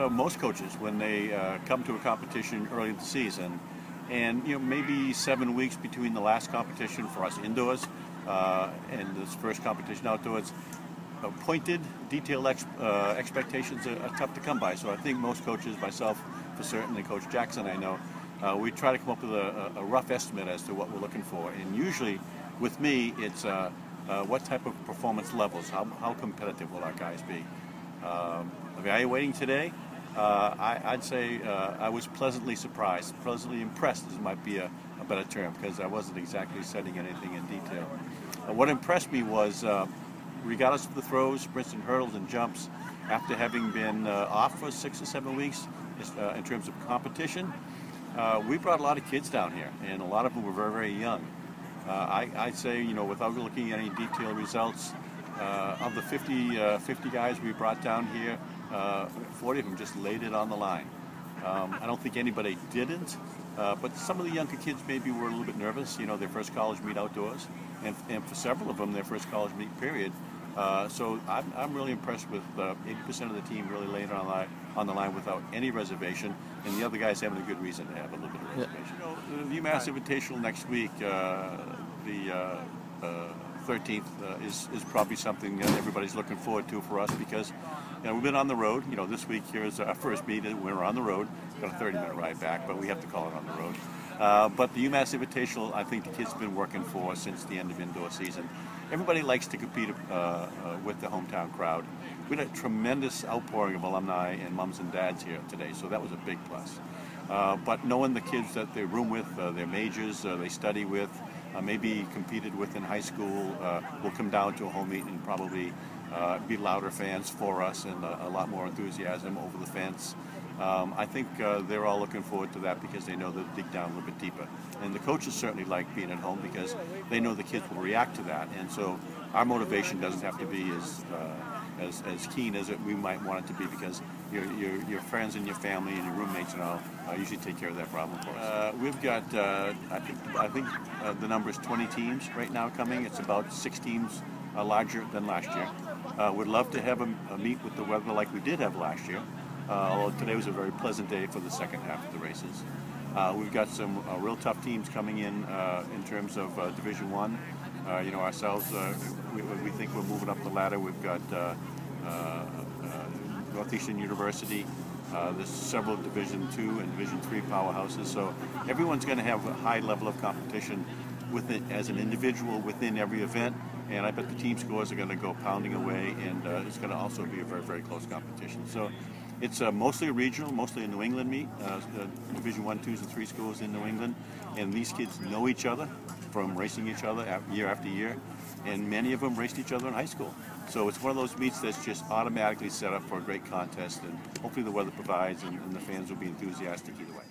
most coaches, when they come to a competition early in the season, and maybe 7 weeks between the last competition for us indoors and this first competition outdoors, pointed, detailed expectations are tough to come by. So I think most coaches, myself for certain, and Coach Jackson, I know, we try to come up with a rough estimate as to what we're looking for. And usually, with me, it's what type of performance levels, how competitive will our guys be. Evaluating today, I'd say I was pleasantly surprised, pleasantly impressed, as might be a better term, because I wasn't exactly setting anything in detail. What impressed me was, regardless of the throws, sprints and hurdles and jumps, after having been off for 6 or 7 weeks in terms of competition, we brought a lot of kids down here, and a lot of them were very, very young. I'd say, without looking at any detailed results, of the 50 guys we brought down here, 40 of them just laid it on the line. I don't think anybody didn't, but some of the younger kids maybe were a little bit nervous, their first college meet outdoors, and for several of them, their first college meet period. So I'm really impressed with 80% of the team really laying it on the line without any reservation, and the other guys having a good reason to have a little bit of reservation. The UMass Invitational next week, the 13th, is probably something that everybody's looking forward to for us, because we've been on the road. This week here is our first meet. We're on the road. Got a 30-minute ride back, but we have to call it on the road. But the UMass Invitational, I think the kids have been working for since the end of indoor season. Everybody likes to compete with the hometown crowd. We had a tremendous outpouring of alumni and moms and dads here today, so that was a big plus. But knowing the kids that they room with, their majors, they study with, maybe competed with in high school, will come down to a home meet and probably be louder fans for us, and a lot more enthusiasm over the fence. I think they're all looking forward to that, because they know they'll dig down a little bit deeper. And the coaches certainly like being at home, because they know the kids will react to that. And so our motivation doesn't have to be as keen as we might want it to be, because your friends and your family and your roommates and all usually take care of that problem for us. We've got, I think the number is 20 teams right now coming. It's about 6 teams larger than last year. We'd love to have a meet with the weather like we did have last year. Although today was a very pleasant day for the second half of the races. We've got some real tough teams coming in terms of Division I. Ourselves, we think we're moving up the ladder. We've got Northeastern University. There's several Division II and Division III powerhouses. So everyone's going to have a high level of competition with it as an individual within every event. And I bet the team scores are going to go pounding away, and it's going to also be a very, very close competition. So it's mostly regional, mostly a New England meet, Division I, IIs, and III schools in New England. And these kids know each other from racing each other year after year, and many of them raced each other in high school. So it's one of those meets that's just automatically set up for a great contest, and hopefully the weather provides, and the fans will be enthusiastic either way.